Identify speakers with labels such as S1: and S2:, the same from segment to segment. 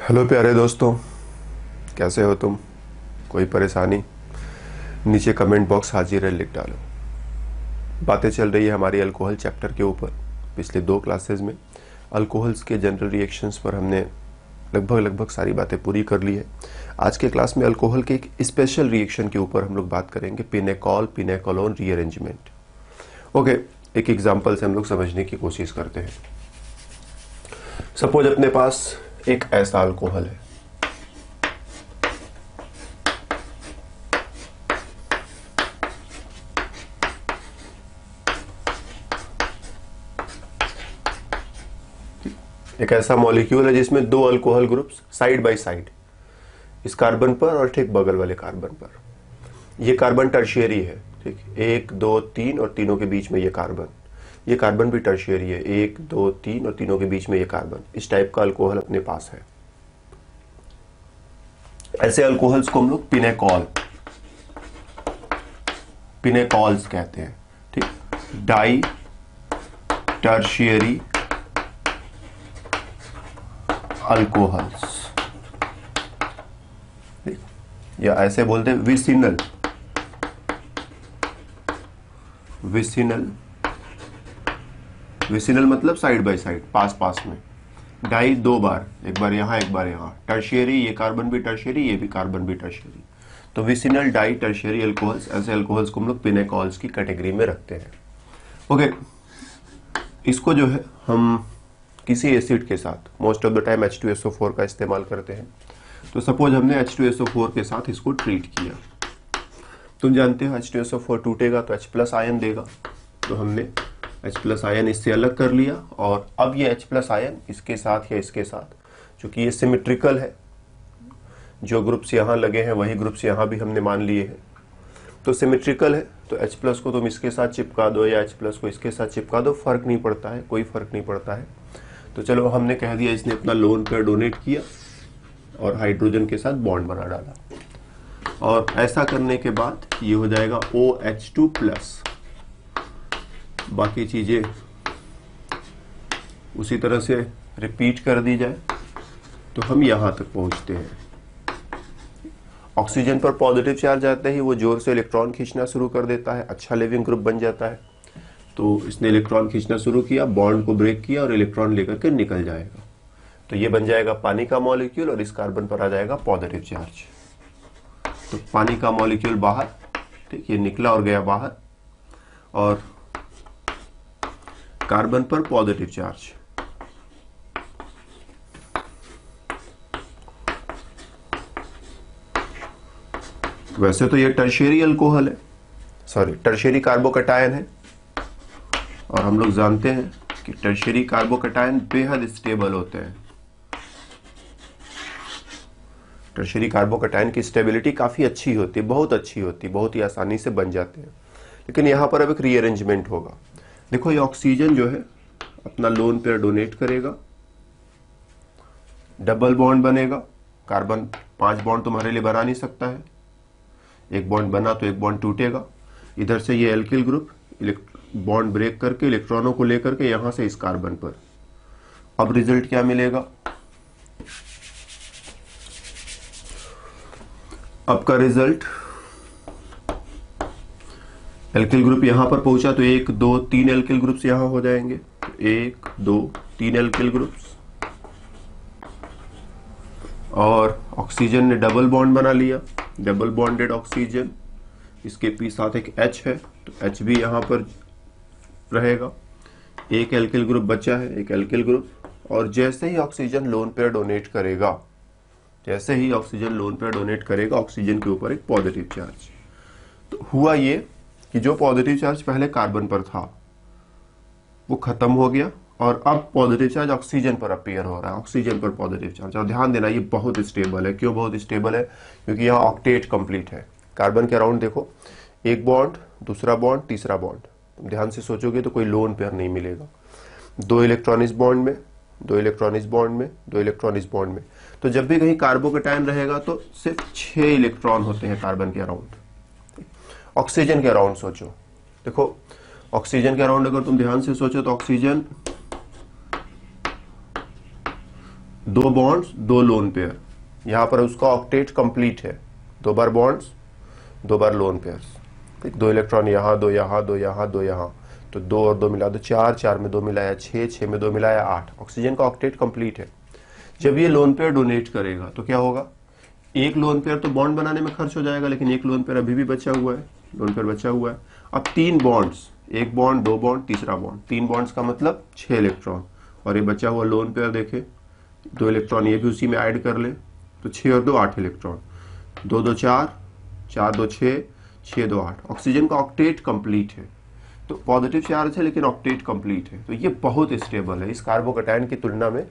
S1: Hello प्यारे दोस्तों, कैसे हो तुम? कोई परेशानी? नीचे कमेंट बॉक्स हाजिर है लिख डालो। बातें चल रही है हमारी अल्कोहल चैप्टर के ऊपर। पिछले 2 क्लासेस में अल्कोहल्स के जनरल रिएक्शंस पर हमने लगभग सारी बातें पूरी कर ली है। आज के क्लास में अल्कोहल के एक स्पेशल रिएक्शन के ऊपर हम लोग बात करेंगे, पिनेकॉल पिनेकोलोन रीअरेंजमेंट। ओके, एक एग्जाम्पल से हम लोग समझने की कोशिश करते हैं। सपोज अपने पास एक ऐसा अल्कोहल है, एक ऐसा मॉलिक्यूल है जिसमें 2 alcohol groups side by side, इस कार्बन पर और ठीक बगल वाले कार्बन पर। ये कार्बन टर्शियरी है, ठीक, 1 2 3 और तीनों के बीच में ये कार्बन भी टर्शियरी है, 1 2 3 और तीनों के बीच में ये कार्बन। इस टाइप का अल्कोहल अपने पास है। ऐसे अल्कोहल्स को हम लोग पिनेकॉल्स कहते हैं, ठीक। डाई टर्शियरी अल्कोहल्स, या ऐसे बोलते हैं विसिनल मतलब साइड बाय साइड, पास में। डाई 2 बार, एक बार यहां एक बार यहां। टर्शियरी, ये कार्बन भी टर्शियरी, ये भी कार्बन भी टर्शियरी। तो विसिनल डाई टर्शियरी अल्कोहल्स, ऐसे अल्कोहल्स को हम लोग पिनेकॉल्स की कैटेगरी में रखते हैं। ओके, इसको जो है हम किसी एसिड के साथ, most of the time H2SO4 का इस्तेमाल करते हैं। तो सपोज हमने H2SO4 के साथ इसको ट्रीट किया। तुम जानते हो H2SO4 टूटेगा तो H+ आयन देगा, तो हमने H+ आयन इससे अलग कर लिया। और अब ये H+ आयन इसके साथ या इसके साथ, चूंकि ये सिमेट्रिकल है, जो ग्रुप्स यहाँ लगे हैं वही ग्रुप्स यहाँ भी हमने मान लिए हैं, तो सिमेट्रिकल है, तो H+ को तुम इसके साथ चिपका दो या H+ को इसके साथ चिपका दो, फर्क नहीं पड़ता है, कोई फर्क नहीं पड़ता है। तो चलो, हमने कह दिया इसने अपना लोन पेयर डोनेट किया और हाइड्रोजन के साथ बॉन्ड बना डाला, और ऐसा करने के बाद ये हो जाएगा OH2+। बाकी चीजें उसी तरह से रिपीट कर दी जाए तो हम यहां तक पहुंचते हैं। ऑक्सीजन पर पॉजिटिव चार्ज आते ही वो जोर से इलेक्ट्रॉन खींचना शुरू कर देता है, अच्छा लिविंग ग्रुप बन जाता है। तो इसने इलेक्ट्रॉन खींचना शुरू किया, बॉन्ड को ब्रेक किया और इलेक्ट्रॉन लेकर के निकल जाएगा। तो ये बन जाएगा पानी का मॉलिक्यूल और इस कार्बन पर आ जाएगा पॉजिटिव चार्ज। तो पानी का मॉलिक्यूल बाहर, ठीक, ये निकला और गया बाहर, और कार्बन पर पॉजिटिव चार्ज। वैसे तो ये टर्शियरी अल्कोहल है, सॉरी टर्शियरी कार्बोकैटायन है, और हम लोग जानते हैं कि टर्शियरी कार्बोकैटायन बेहद स्टेबल होते हैं। टर्शियरी कार्बोकैटायन की स्टेबिलिटी काफी अच्छी होती है, बहुत अच्छी होती है, बहुत ही आसानी से बन जाते हैं। लेकिन यहां पर अब एक रीअरेंजमेंट होगा। देखो, ये ऑक्सीजन जो है अपना लोन पेयर डोनेट करेगा, डबल बॉन्ड बनेगा। कार्बन 5 बॉन्ड तुम्हारे लिए बना नहीं सकता है, एक बॉन्ड बना तो एक बॉन्ड टूटेगा। इधर से ये एल्किल ग्रुप बॉन्ड ब्रेक करके इलेक्ट्रॉनों को लेकर के यहां से इस कार्बन पर। अब रिजल्ट क्या मिलेगा? अब का रिजल्ट, एल्किल ग्रुप यहां पर पहुंचा तो 1 2 3 एल्किल ग्रुप्स यहां हो जाएंगे। 1 2 3 एल्किल ग्रुप्स, और ऑक्सीजन ने डबल बॉन्ड बना लिया, डबल बॉन्डेड ऑक्सीजन। इसके साथ एक H है, तो H भी यहां पर रहेगा। एक एल्किल ग्रुप बचा है, एक एल्किल ग्रुप। और जैसे ही ऑक्सीजन लोन पेयर डोनेट करेगा, ऑक्सीजन के ऊपर एक पॉजिटिव चार्ज। तो हुआ ये कि जो पॉजिटिव चार्ज पहले कार्बन पर था वो खत्म हो गया, और अब पॉजिटिव चार्ज ऑक्सीजन पर अपीयर हो रहा है, ऑक्सीजन पर पॉजिटिव चार्ज। और ध्यान देना, ये बहुत स्टेबल है। क्यों बहुत स्टेबल है? क्योंकि यहाँ ऑक्टेट कंप्लीट है। कार्बन के अराउंड देखो, एक बॉन्ड, दूसरा बॉन्ड, तीसरा बॉन्ड। तुम ध्यान से सोचोगे तो कोई लोन पेयर नहीं मिलेगा। 2 इलेक्ट्रॉन इस बॉन्ड में, 2 इलेक्ट्रॉन इस बॉन्ड में, 2 इलेक्ट्रॉन इस बॉन्ड में। तो जब भी कहीं कार्बोकैटायन रहेगा तो सिर्फ 6 इलेक्ट्रॉन होते हैं कार्बन के अराउंड। ऑक्सीजन के अराउंड सोचो, देखो ऑक्सीजन के अराउंड अगर तुम ध्यान से सोचो तो ऑक्सीजन 2 बॉन्ड्स 2 लोन पेयर, यहां पर उसका ऑक्टेट कंप्लीट है, 2 बार बॉन्ड्स 2 बार लोन पेयर्स, ठीक, 2 इलेक्ट्रॉन यहां, 2 यहां, 2 यहां, 2 यहां, तो 2 और 2 मिला दो 4, 4 में 2 मिलाया 6, 6 में 2 मिलाया 8, ऑक्सीजन का ऑक्टेट कंप्लीट है। जब ये लोन पेयर डोनेट करेगा तो क्या होगा, एक लोन पेयर तो बॉन्ड बनाने में खर्च हो जाएगा, लेकिन एक लोन पेयर अभी भी बचा हुआ है, लोन पेयर बचा हुआ है। अब 3 बॉन्ड्स, 1 बॉन्ड 2 बॉन्ड तीसरा बॉन्ड, 3 बॉन्ड्स का मतलब 6 इलेक्ट्रॉन, और ये बचा हुआ लोन पेयर देखे 2 इलेक्ट्रॉन ये भी उसी में ऐड कर ले, तो 6 और 2 8 इलेक्ट्रॉन, 2 2 4, 4 2 6, 6 2 8, ऑक्सीजन का ऑक्टेट कंप्लीट है। तो पॉजिटिव चार्ज है लेकिन ऑक्टेट कंप्लीट है, तो ये बहुत स्टेबल है, इस कार्बोकैटायन की तुलना में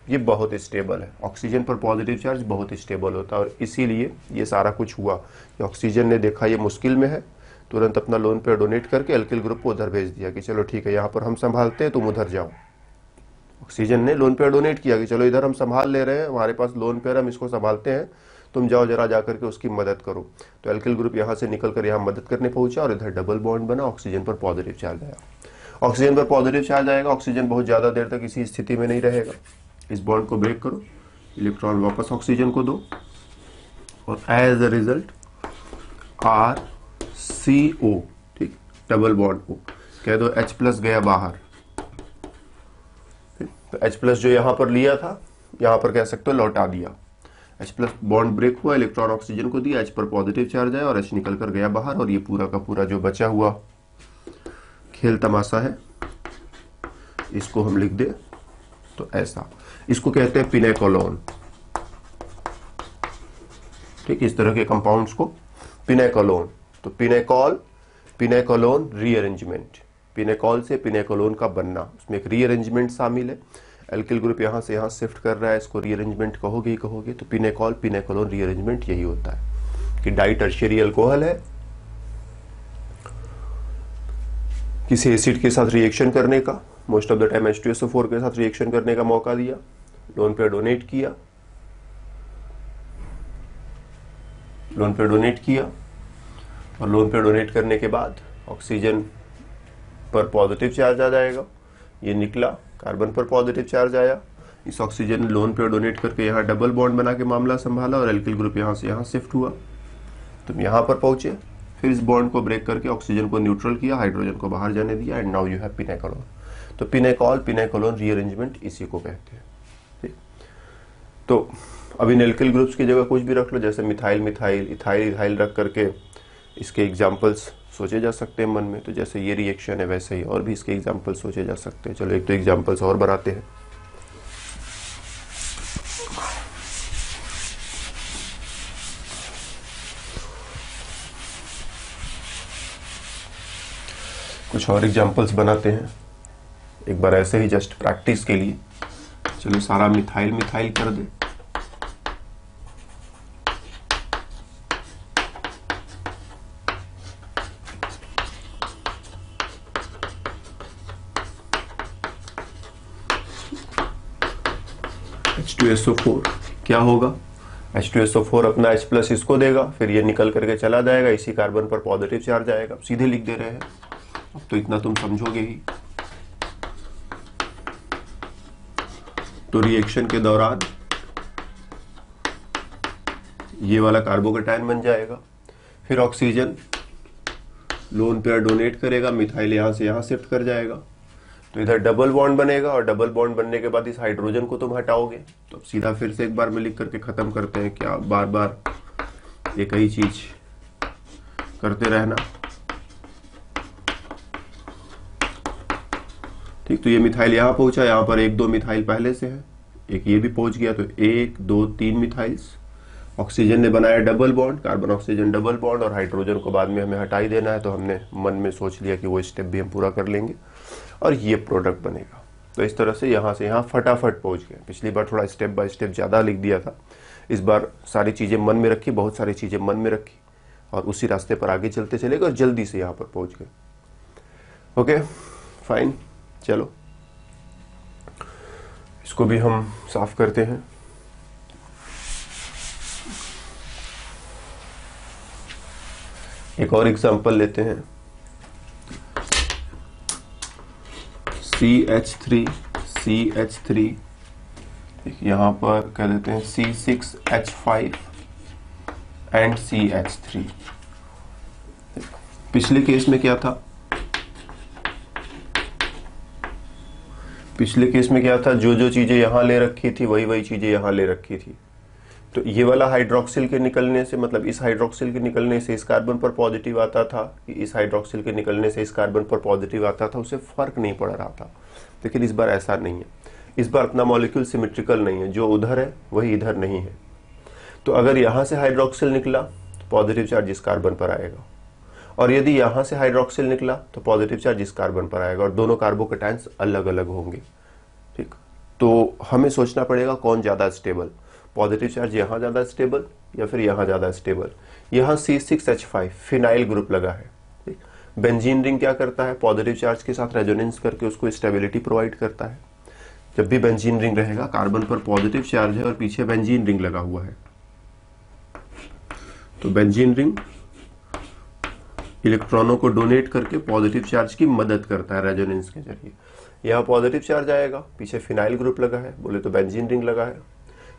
S1: ये बहुत स्टेबल है। ऑक्सीजन पर पॉजिटिव चार्ज बहुत स्टेबल होता है, और इसीलिए ये सारा कुछ हुआ कि ऑक्सीजन ने देखा ये मुश्किल में है, तुरंत अपना लोन पेयर डोनेट करके एल्किल ग्रुप को उधर भेज दिया कि चलो ठीक है यहाँ पर हम संभालते हैं, तुम उधर जाओ। ऑक्सीजन ने लोन पेयर डोनेट किया कि चलो इधर हम संभाल ले रहे हैं, हमारे पास लोन पेयर, हम इसको संभालते हैं, तुम जाओ जरा जाकर के उसकी मदद करो। तो एल्किल ग्रुप यहाँ से निकल कर यहाँ मदद करने पहुंचा, और इधर डबल बॉन्ड बना, ऑक्सीजन पर पॉजिटिव चार्ज आया। ऑक्सीजन पर पॉजिटिव चार्ज आएगा, ऑक्सीजन बहुत ज्यादा देर तक इसी स्थिति में नहीं रहेगा, इस बॉन्ड को ब्रेक करो, इलेक्ट्रॉन वापस ऑक्सीजन को दो, और एज अ रिजल्ट RCO, ठीक, डबल बॉन्ड O, कह दो H+ गया बाहर, तो H+ जो यहां पर लिया था यहां पर कह सकते हो लौटा दिया, H+ बॉन्ड ब्रेक हुआ, इलेक्ट्रॉन ऑक्सीजन को दिया, H पर पॉजिटिव चार्ज आया और H निकल कर गया बाहर, और ये पूरा का पूरा जो बचा हुआ खेल तमाशा है इसको हम लिख दे तो ऐसा, इसको कहते हैं पिनेकोलोन, ठीक, इस तरह के कंपाउंड्स को पिनेकोलोन। तो पिनेकोलोन रीअरेंजमेंट, पिनेकोल से पिनेकोलोन का बनना, उसमें एक रीअरेंजमेंट शामिल है। एल्किल ग्रुप यहां से यहां शिफ्ट कर रहा है, इसको रीअरेंजमेंट कहोगे ही कहोगे, तो पिनेकोलोन रीअरेंजमेंट यही होता है कि डाई टर्शियरी अल्कोहल है, किसी एसिड के साथ रिएक्शन करने का, most of the time H2SO4 के साथ रिएक्शन करने का मौका दिया, लोन पेयर डोनेट किया, और लोन पेयर डोनेट करने के बाद ऑक्सीजन पर पॉजिटिव चार्ज आ जाएगा, ये निकला, कार्बन पर पॉजिटिव चार्ज आया, इस ऑक्सीजन लोन पेयर डोनेट करके यहाँ डबल बॉन्ड बना के मामला संभाला, और एल्किल ग्रुप यहाँ से यहाँ शिफ्ट हुआ, तुम यहाँ पर पहुंचे, फिर इस बॉन्ड को ब्रेक करके ऑक्सीजन को न्यूट्रल किया, हाइड्रोजन को बाहर जाने दिया, and now you have pinacolone. तो पिनेकोलोन रीअरेंजमेंट इसी को कहते हैं, ठीक। तो अब इन एल्किल ग्रुप्स की जगह कुछ भी रख लो, जैसे मिथाइल इथाइल रख करके इसके एग्जाम्पल्स सोचे जा सकते हैं मन में, तो जैसे ये रिएक्शन है वैसे ही और भी इसके एग्जाम्पल्स सोचे जा सकते हैं। चलो एक तो एग्जाम्पल्स और बनाते हैं। कुछ और एग्जाम्पल्स बनाते हैं एक बार ऐसे ही जस्ट प्रैक्टिस के लिए। चलो सारा मिथाइल कर दे, H2SO4 क्या होगा, H2SO4 अपना H+ इसको देगा, फिर ये निकल करके चला जाएगा, इसी कार्बन पर पॉजिटिव चार्ज आएगा, सीधे लिख दे रहे हैं, अब तो इतना तुम समझोगे ही। तो रिएक्शन के दौरान ये वाला कार्बोकैटायन बन जाएगा, फिर ऑक्सीजन लोन पेयर डोनेट करेगा, मिथाइल यहां से यहां शिफ्ट कर जाएगा, तो इधर डबल बॉन्ड बनेगा, और डबल बॉन्ड बनने के बाद इस हाइड्रोजन को तुम हटाओगे। तो अब सीधा फिर से एक बार में लिख करके खत्म करते हैं, क्या बार बार एक ही चीज करते रहना, ठीक। तो ये मिथाइल यहां पहुंचा, यहां पर 1 2 मिथाइल पहले से है, एक ये भी पहुंच गया, तो 1 2 3 मिथाइल्स। ऑक्सीजन ने बनाया double bond, carbon oxygen double bond, और हाइड्रोजन को बाद में हमें हटा ही देना है, तो हमने मन में सोच लिया कि वो स्टेप भी हम पूरा कर लेंगे और ये प्रोडक्ट बनेगा। तो इस तरह से यहाँ से यहाँ फटाफट पहुंच गए। पिछली बार थोड़ा स्टेप बाय स्टेप ज़्यादा लिख दिया था, इस बार सारी चीज़ें मन में रखी, बहुत सारी चीज़ें मन में रखी, और उसी रास्ते पर आगे चलते चले गए और जल्दी से यहाँ पर पहुंच गए। ओके फाइन, चलो इसको भी हम साफ करते हैं। एक और एग्जांपल लेते हैं, CH3 यहाँ पर कह देते हैं C6H5 एंड CH3। पिछले केस में क्या था, पिछले केस में क्या था, जो जो चीजें यहां ले रखी थी वही वही चीजें यहां ले रखी थी। तो ये वाला हाइड्रोक्सिल के निकलने से, मतलब इस हाइड्रोक्सिल के निकलने से इस कार्बन पर पॉजिटिव आता था, इस हाइड्रोक्सिल के निकलने से इस कार्बन पर पॉजिटिव आता था, उससे फर्क नहीं पड़ रहा था। लेकिन इस बार ऐसा नहीं है, इस बार अपना मॉलिक्यूल सिमेट्रिकल नहीं है, जो उधर है वही इधर नहीं है। तो अगर यहां से हाइड्रोक्सिल निकला तो पॉजिटिव चार्ज इस कार्बन पर आएगा, और यदि यहां से हाइड्रोक्सिल निकला तो पॉजिटिव चार्ज इस कार्बन पर आएगा, और दोनों कार्बोकैटायंस अलग अलग होंगे। ठीक, तो हमें सोचना पड़ेगा कौन ज्यादा स्टेबल, पॉजिटिव चार्ज यहां ज्यादा स्टेबल या फिर यहां ज्यादा स्टेबल। यहां C6H5 फिनाइल ग्रुप लगा है। ठीक, बेंजीन रिंग क्या करता है, पॉजिटिव चार्ज के साथ रेजोनेंस करके उसको स्टेबिलिटी प्रोवाइड करता है। जब भी बेंजीन रिंग रहेगा, कार्बन पर पॉजिटिव चार्ज है और पीछे बेंजीन रिंग लगा हुआ है, तो बेंजीन रिंग इलेक्ट्रॉनों को डोनेट करके पॉजिटिव चार्ज की मदद करता है रेजोनेंस के जरिए। यहाँ पॉजिटिव चार्ज आएगा, पीछे फिनाइल ग्रुप लगा है, बोले तो बेंजीन रिंग लगा है।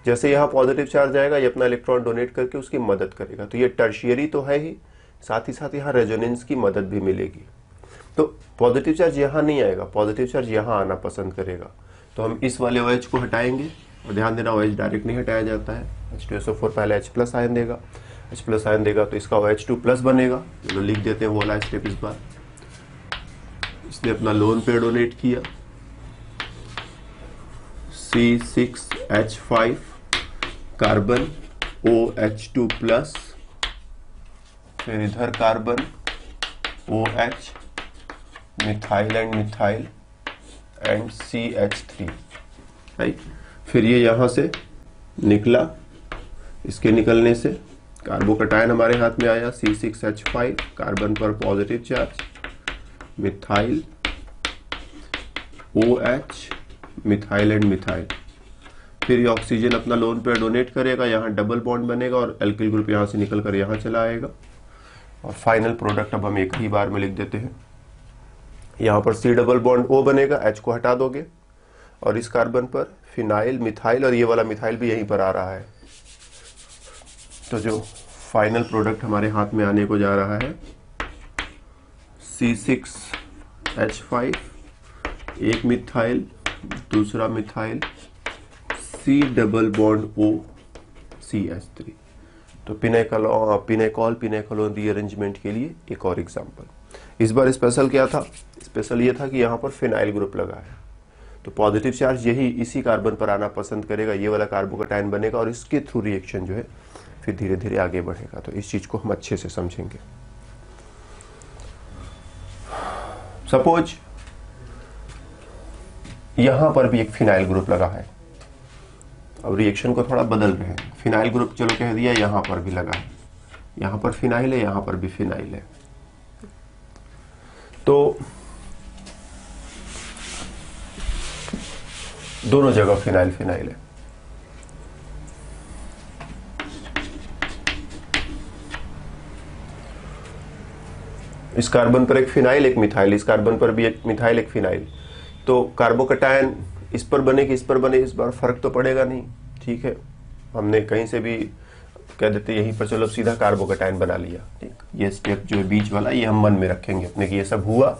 S1: जैसे यहाँ पॉजिटिव चार्ज आएगा, ये अपना इलेक्ट्रॉन डोनेट करके उसकी मदद करेगा। तो ये टर्शियरी तो है ही, साथ ही साथ यहाँ रेजोनेंस की मदद भी मिलेगी। तो पॉजिटिव चार्ज यहाँ नहीं आएगा, पॉजिटिव चार्ज यहाँ आना पसंद करेगा। तो हम इस वाले OH को हटाएंगे, और ध्यान देना OH डायरेक्ट नहीं हटाया जाता है। H2SO4 पहले H+ आयन देगा, H+ आयन देगा तो इसका OH2+ बनेगा। चलो लिख देते हैं वो वाला स्टेप। इस बार इसने अपना लोन पेयर डोनेट किया, C6H5 कार्बन OH2+, फिर इधर carbon OH, methyl and methyl and CH3, right. फिर ये यहां से निकला, इसके निकलने से कार्बोकैटायन हमारे हाथ में आया, C6H5 कार्बन पर positive charge, methyl OH, methyl and methyl. फिर ये ऑक्सीजन अपना लोन पेयर डोनेट करेगा, यहाँ डबल बॉन्ड बनेगा और एल्किल ग्रुप यहाँ से निकल कर यहाँ चला आएगा। और फाइनल प्रोडक्ट अब हम एक ही बार में लिख देते हैं। यहाँ पर C डबल बॉन्ड O बनेगा, H को हटा दोगे, और इस कार्बन पर फिनाइल, मिथाइल, और ये वाला मिथाइल भी यहीं पर आ रहा है। तो जो फाइनल प्रोडक्ट हमारे हाथ में आने को जा रहा है, C6H5, एक मिथाइल, दूसरा methyl, C double bond O, CH3। तो पिनेकॉल रीअरेंजमेंट के लिए एक और एग्जांपल। इस बार स्पेशल क्या था, स्पेशल ये था कि यहाँ पर फिनाइल ग्रुप लगा है, तो पॉजिटिव चार्ज यही इसी कार्बन पर आना पसंद करेगा, ये वाला कार्बोकैटायन बनेगा और इसके थ्रू रिएक्शन जो है फिर धीरे धीरे आगे बढ़ेगा। तो इस चीज को हम अच्छे से समझेंगे। सपोज यहां पर भी एक फिनाइल ग्रुप लगा है, अब रिएक्शन को थोड़ा बदल रहे हैं। फिनाइल ग्रुप चलो कह दिया, यहां पर भी लगा है, यहां पर फिनाइल है, यहां पर भी फिनाइल है। तो दोनों जगह फिनाइल फिनाइल है। इस कार्बन पर एक फिनाइल, एक मिथाइल, इस कार्बन पर भी एक मिथाइल, एक फिनाइल। तो कार्बोकैटायन इस पर बने कि इस पर बने, इस बार फर्क तो पड़ेगा नहीं। ठीक है, हमने कहीं से भी कह देते यहीं पर चलो सीधा कार्बोकैटायन बना लिया। ठीक, ये स्टेप जो है बीच वाला, ये हम मन में रखेंगे अपने कि ये सब हुआ।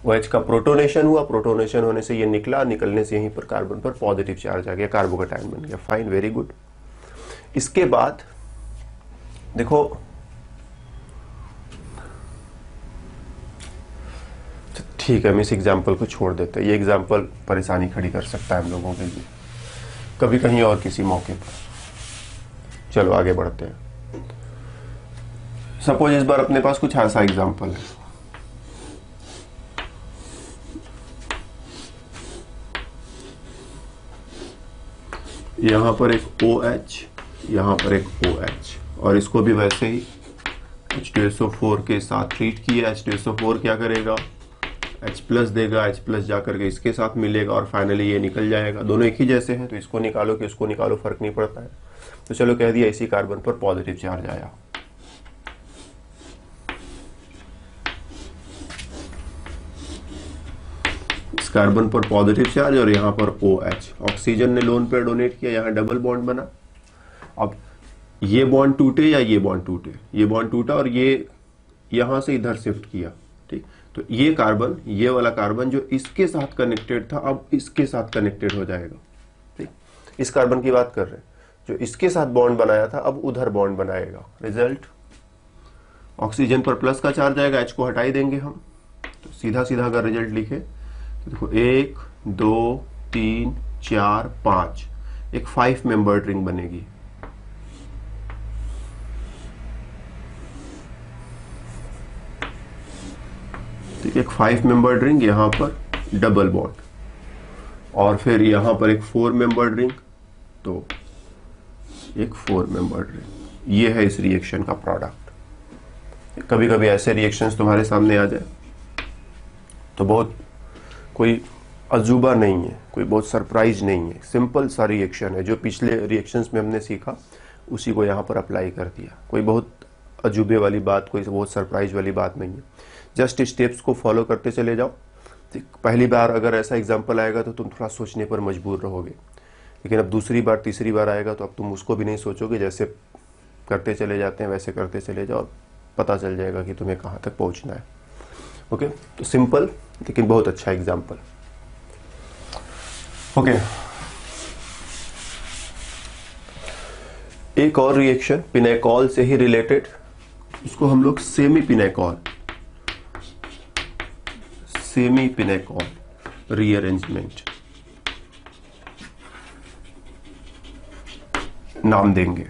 S1: OH का प्रोटोनेशन हुआ, प्रोटोनेशन होने से ये निकला, निकलने से यहीं पर कार्बन पर पॉजिटिव चार्ज आ गया, कार्बोकैटायन बन गया। Fine, very good. इसके बाद देखो, ठीक है, हम इस एग्जाम्पल को छोड़ देते हैं, ये एग्जाम्पल परेशानी खड़ी कर सकता है हम लोगों के लिए, कभी कहीं और किसी मौके पर। चलो आगे बढ़ते हैं। सपोज इस बार अपने पास कुछ ऐसा एग्जाम्पल है, यहां पर एक OH, यहां पर एक OH, और इसको भी वैसे ही H2SO4 के साथ ट्रीट किया। H2SO4 क्या करेगा, H+ देगा, H+ जाकर के इसके साथ मिलेगा और फाइनली ये निकल जाएगा। दोनों एक ही जैसे हैं, तो इसको निकालो कि उसको निकालो, फर्क नहीं पड़ता है। तो चलो कह दिया इसी कार्बन पर पॉजिटिव चार्ज आया। इस कार्बन पर पॉजिटिव चार्ज और यहाँ पर OH, ऑक्सीजन ने लोन पेयर डोनेट किया, यहाँ डबल बॉन्ड बना। अब ये बॉन्ड टूटे या ये बॉन्ड टूटे, ये बॉन्ड टूटा और ये यहां से इधर शिफ्ट किया, ठीक। तो ये कार्बन, ये वाला कार्बन जो इसके साथ कनेक्टेड था अब इसके साथ कनेक्टेड हो जाएगा, ठीक। इस कार्बन की बात कर रहे हैं, जो इसके साथ बॉन्ड बनाया था अब उधर बॉन्ड बनाएगा। रिजल्ट, ऑक्सीजन पर प्लस का चार्ज आएगा, H को हटा ही देंगे हम। तो सीधा सीधा अगर रिजल्ट लिखे तो देखो 1 2 3 4 5, एक 5 मेंबर्ड रिंग बनेगी। ठीक है, एक 5 मेंबर्ड रिंग, यहां पर डबल बॉन्ड, और फिर यहां पर एक 4 मेंबर्ड रिंग, तो एक 4 मेंबर्ड रिंग। ये है इस रिएक्शन का प्रोडक्ट। कभी कभी ऐसे रिएक्शंस तुम्हारे सामने आ जाए तो बहुत कोई अजूबा नहीं है, कोई बहुत सरप्राइज नहीं है, सिंपल सा रिएक्शन है। जो पिछले रिएक्शंस में हमने सीखा उसी को यहाँ पर अप्लाई कर दिया। कोई बहुत अजूबे वाली बात, कोई बहुत सरप्राइज वाली बात नहीं है। जस्ट स्टेप्स को फॉलो करते चले जाओ। पहली बार अगर ऐसा एग्जाम्पल आएगा तो तुम थोड़ा सोचने पर मजबूर रहोगे, लेकिन अब दूसरी बार तीसरी बार आएगा तो अब तुम उसको भी नहीं सोचोगे, जैसे करते चले जाते हैं वैसे करते चले जाओ, पता चल जाएगा कि तुम्हें कहाँ तक पहुँचना है। ओके, तो सिंपल लेकिन बहुत अच्छा एग्जाम्पल। ओके, एक और रिएक्शन पिनेकॉल से ही रिलेटेड, उसको हम लोग सेमी पिनेकॉल रीअरेंजमेंट नाम देंगे।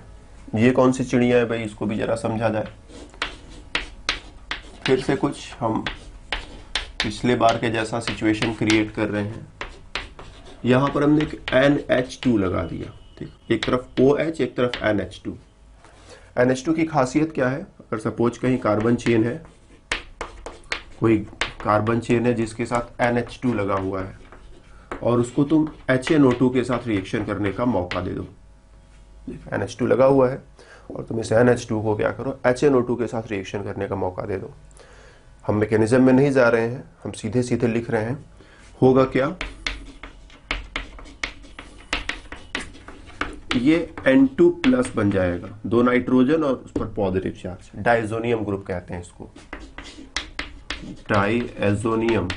S1: ये कौन सी चिड़िया है भाई, इसको भी जरा समझा जाए। फिर से कुछ हम पिछले बार के जैसा सिचुएशन क्रिएट कर रहे हैं। यहां पर हमने एक NH2 लगा दिया, ठीक। एक तरफ OH, एक तरफ NH2। NH2 की खासियत क्या है, अगर सपोज कहीं कार्बन चेन है, कोई कार्बन चेन है जिसके साथ NH2 लगा हुआ है और उसको तुम HNO2 के साथ रिएक्शन करने का मौका दे दो। NH2 लगा हुआ है और तुम इस NH2 को क्या करो, HNO2 के साथ रिएक्शन करने का मौका दे दो। हम मैकेनिज्म में नहीं जा रहे हैं, हम सीधे सीधे लिख रहे हैं। होगा क्या, ये N2 प्लस बन जाएगा, 2 नाइट्रोजन और उस पर पॉजिटिव चार्ज। डाइजोनियम ग्रुप कहते हैं इसको, डाइएजोनियम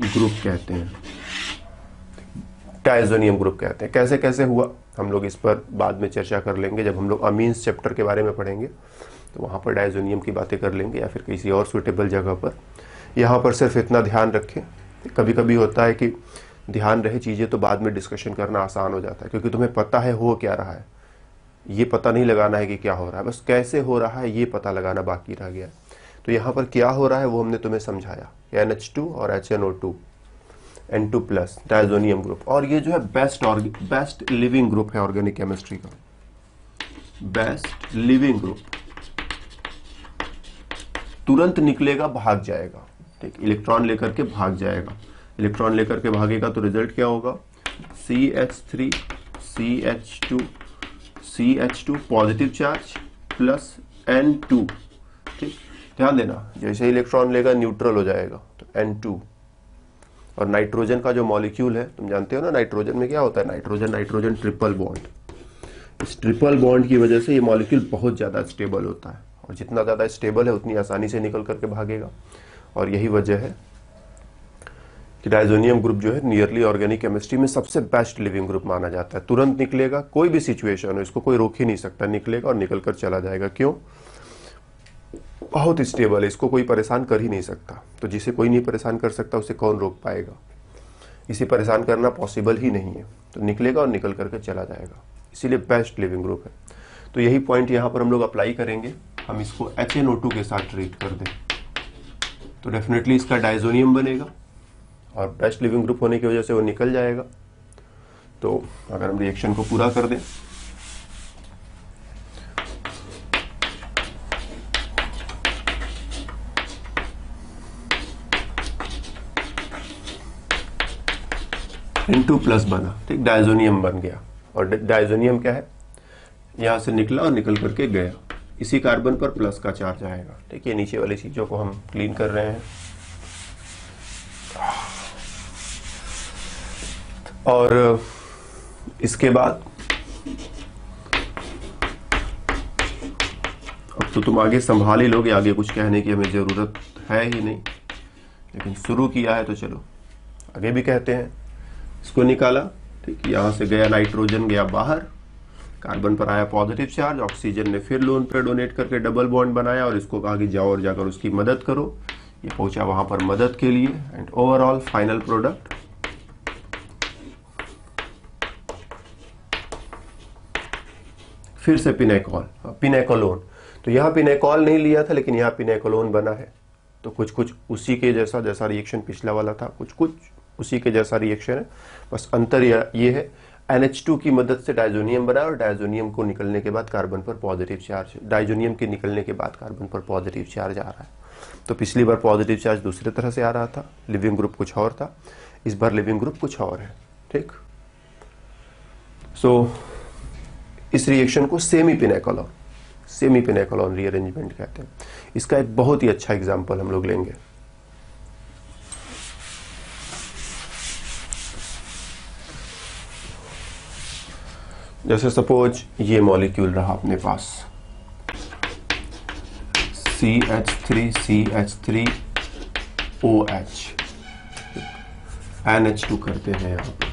S1: ग्रुप कहते हैं, डाइजोनियम ग्रुप कहते हैं। कैसे कैसे हुआ हम लोग इस पर बाद में चर्चा कर लेंगे, जब हम लोग अमीन्स चैप्टर के बारे में पढ़ेंगे तो वहाँ पर डाइजोनियम की बातें कर लेंगे, या फिर किसी और सुटेबल जगह पर। यहाँ पर सिर्फ इतना ध्यान रखें, कभी कभी होता है कि ध्यान रहे चीज़ें तो बाद में डिस्कशन करना आसान हो जाता है, क्योंकि तुम्हें पता है हो क्या रहा है, ये पता नहीं लगाना है कि क्या हो रहा है, बस कैसे हो रहा है ये पता लगाना बाकी रह गया। तो यहाँ पर क्या हो रहा है वो हमने तुम्हें समझाया, NH2 और HNO2, N2 plus diazonium group. और ये जो है बेस्ट लिविंग ग्रुप है ऑर्गेनिक केमिस्ट्री का, बेस्ट लिविंग ग्रुप। तुरंत निकलेगा, भाग जाएगा, ठीक, इलेक्ट्रॉन लेकर के भाग जाएगा। इलेक्ट्रॉन लेकर के भागेगा तो रिजल्ट क्या होगा, CH3 CH2 positive charge plus N2, ठीक। ध्यान देना, जैसे इलेक्ट्रॉन लेगा न्यूट्रल हो जाएगा तो N2। और नाइट्रोजन का जो मॉलिक्यूल है तुम जानते हो ना, नाइट्रोजन में क्या होता है, नाइट्रोजन ट्रिपल बॉन्ड। इस ट्रिपल बॉन्ड की वजह से ये मॉलिक्यूल बहुत ज़्यादा स्टेबल होता है, और जितना ज़्यादा स्टेबल है उतनी आसानी से निकल करके भागेगा। और यही वजह है कि डाइजोनियम ग्रुप जो है नियरली ऑर्गेनिक केमिस्ट्री में सबसे बेस्ट लिविंग ग्रुप माना जाता है। तुरंत निकलेगा, कोई भी सिचुएशन हो इसको कोई रोक ही नहीं सकता, निकलेगा और निकल कर चला जाएगा। क्यों, बहुत स्टेबल है, इसको कोई परेशान कर ही नहीं सकता। तो जिसे कोई नहीं परेशान कर सकता उसे कौन रोक पाएगा, इसे परेशान करना पॉसिबल ही नहीं है। तो निकलेगा और निकल करके चला जाएगा, इसीलिए बेस्ट लिविंग ग्रुप है। तो यही पॉइंट यहाँ पर हम लोग अप्लाई करेंगे। हम इसको HNO2 के साथ ट्रीट कर दें तो डेफिनेटली इसका डाइजोनियम बनेगा, और बेस्ट लिविंग ग्रुप होने की वजह से वो निकल जाएगा। तो अगर हम रिएक्शन को पूरा कर दें, N2 प्लस बना, ठीक, डाइजोनियम बन गया। और डाइजोनियम क्या है, यहां से निकला और निकल करके गया। इसी कार्बन पर प्लस का चार्ज आएगा, ठीक है। नीचे वाली चीजों को हम क्लीन कर रहे हैं। और इसके बाद अब तो तुम आगे संभाल ही लोगे, आगे कुछ कहने की हमें ज़रूरत है ही नहीं, लेकिन शुरू किया है तो चलो आगे भी कहते हैं। इसको निकाला, ठीक, यहाँ से गया नाइट्रोजन, गया बाहर, कार्बन पर आया पॉजिटिव चार्ज, ऑक्सीजन ने फिर लोन पे डोनेट करके डबल बॉन्ड बनाया और इसको कहा कि जाओ और जाकर उसकी मदद करो। ये पहुंचा वहां पर मदद के लिए, एंड ओवरऑल फाइनल प्रोडक्ट फिर से पिनेकोलोन। तो यहाँ पिनेकॉल नहीं लिया था, लेकिन यहाँ पिनेकोलोन बना है। तो कुछ कुछ उसी के जैसा, जैसा रिएक्शन पिछला वाला था, कुछ कुछ उसी के जैसा रिएक्शन है, बस अंतर ये है NH2 की मदद से डायजोनियम बना और डायजोनियम को निकलने के बाद कार्बन पर पॉजिटिव चार्ज, डायजोनियम के निकलने के बाद कार्बन पर पॉजिटिव चार्ज आ रहा है। तो पिछली बार पॉजिटिव चार्ज दूसरी तरह से आ रहा था, लिविंग ग्रुप कुछ और था, इस बार लिविंग ग्रुप कुछ और है, ठीक। सो इस रिएक्शन को सेमी पिनेकोलोन रीअरेंजमेंट कहते हैं। इसका एक बहुत ही अच्छा एग्जाम्पल हम लोग लेंगे। जैसे सपोज ये मॉलिक्यूल रहा अपने पास CH3CH3OH, NH2 करते हैं यहाँ पर,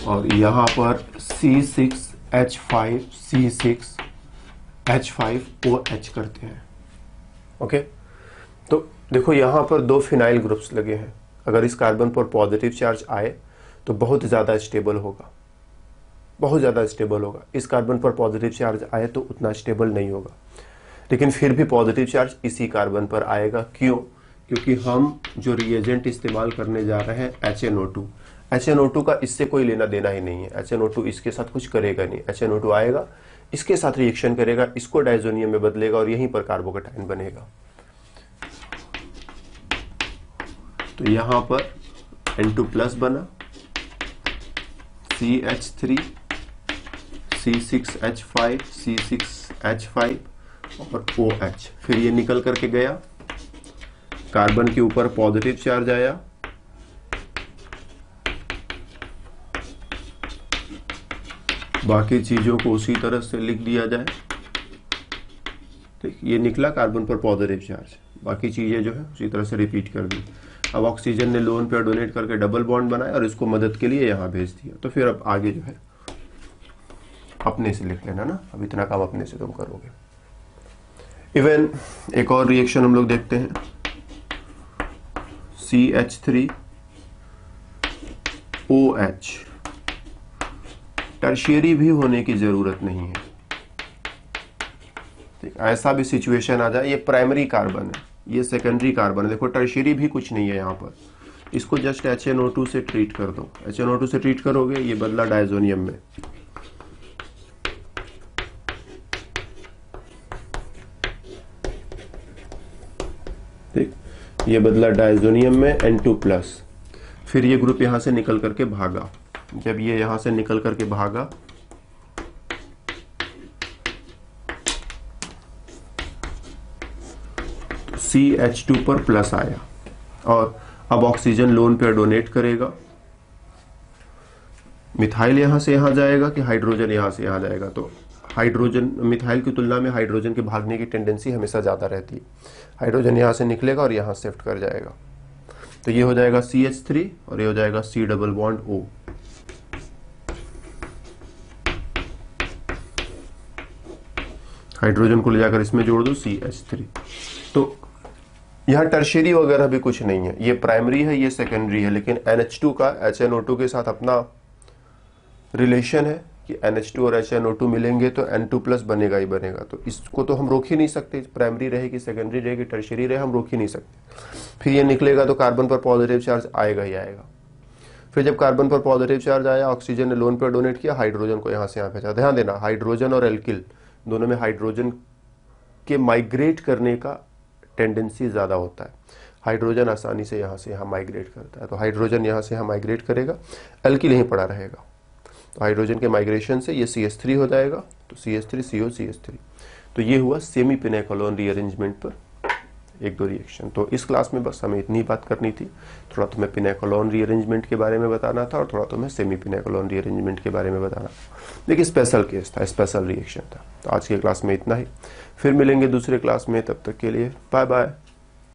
S1: और यहाँ पर C6H5C6H5OH करते हैं। ओके, तो देखो यहाँ पर दो फिनाइल ग्रुप्स लगे हैं। अगर इस कार्बन पर पॉजिटिव चार्ज आए तो बहुत ज़्यादा स्टेबल होगा, बहुत ज़्यादा स्टेबल होगा। इस कार्बन पर पॉजिटिव चार्ज आए तो उतना स्टेबल नहीं होगा, लेकिन फिर भी पॉजिटिव चार्ज इसी कार्बन पर आएगा। क्यों? क्योंकि हम जो रिएजेंट इस्तेमाल करने जा रहे हैं HNO2 का इससे कोई लेना देना ही नहीं है। HNO2 इसके साथ कुछ करेगा नहीं। HNO2 आएगा, इसके साथ रिएक्शन करेगा, इसको डायजोनियम में बदलेगा और यहीं पर कार्बोकैटायन बनेगा। तो यहां पर N2+ बना, CH3 C6H5 C6H5 और OH, फिर ये निकल करके गया, कार्बन के ऊपर पॉजिटिव चार्ज आया, बाकी चीजों को उसी तरह से लिख दिया जाए, ठीक। ये निकला कार्बन पर पॉजिटिव चार्ज, बाकी चीजें जो है उसी तरह से रिपीट कर दी। अब ऑक्सीजन ने लोन पे डोनेट करके डबल बॉन्ड बनाया और इसको मदद के लिए यहां भेज दिया। तो फिर अब आगे जो है अपने से लिख लेना ना, अब इतना काम अपने से तुम करोगे। इवन एक और रिएक्शन हम लोग देखते हैं, CH3OH, टर्शियरी भी होने की जरूरत नहीं है, ठीक। ऐसा भी सिचुएशन आ जाए, ये प्राइमरी कार्बन है, ये सेकेंडरी कार्बन है, देखो टर्शियरी भी कुछ नहीं है यहाँ पर, इसको जस्ट HNO2 से ट्रीट कर दो। HNO2 से ट्रीट करोगे, ये बदला डायजोनियम में, ठीक, ये बदला डायजोनियम में N2+। फिर ये ग्रुप यहां से निकल करके भागा। जब ये यहां से निकल करके भागा, तो CH2 पर प्लस आया और अब ऑक्सीजन लोन पे डोनेट करेगा। मिथाइल यहां से यहां जाएगा कि हाइड्रोजन यहां से यहां जाएगा? तो हाइड्रोजन, मिथाइल की तुलना में हाइड्रोजन के भागने की टेंडेंसी हमेशा ज़्यादा रहती है। हाइड्रोजन यहाँ से निकलेगा और यहाँ शिफ्ट कर जाएगा, तो ये हो जाएगा CH3 और ये हो जाएगा C double bond O। Hydrogen को ले जाकर इसमें जोड़ दो CH3। तो यहाँ टर्शियरी वगैरह भी कुछ नहीं है, ये प्राइमरी है, ये सेकेंडरी है, लेकिन NH2 का HNO2 के साथ अपना रिलेशन है कि NH2 और HNO2 मिलेंगे तो N2+ बनेगा ही बनेगा। तो इसको तो हम रोक ही नहीं सकते, प्राइमरी रहेगी, सेकेंडरी रहेगी, टर्शियरी रहे, हम रोक ही नहीं सकते। फिर ये निकलेगा तो कार्बन पर पॉजिटिव चार्ज आएगा ही आएगा। फिर जब कार्बन पर पॉजिटिव चार्ज आया, ऑक्सीजन ने लोन पर डोनेट किया, हाइड्रोजन को यहाँ से यहाँ भेजा। ध्यान देना, हाइड्रोजन और एल्किल दोनों में हाइड्रोजन के माइग्रेट करने का टेंडेंसी ज़्यादा होता है। हाइड्रोजन आसानी से यहाँ से यहाँ माइग्रेट करता है, तो हाइड्रोजन यहाँ से यहाँ माइग्रेट करेगा, एल्किल यहीं पड़ा रहेगा। तो हाइड्रोजन के माइग्रेशन से ये CH3 हो जाएगा, तो CH3 CO CH3। तो ये हुआ सेमी पिनेकोलोन रीअरेंजमेंट पर एक दो रिएक्शन। तो इस क्लास में बस हमें इतनी बात करनी थी। थोड़ा तुम्हें पिनेकोलोन रीअरेंजमेंट के बारे में बताना था और थोड़ा तुम्हें सेमी पिनेकोलोन रीअरेंजमेंट के बारे में बताना था। देखिए स्पेशल केस था, स्पेशल रिएक्शन था। तो आज के क्लास में इतना ही, फिर मिलेंगे दूसरे क्लास में, तब तक के लिए बाय बाय।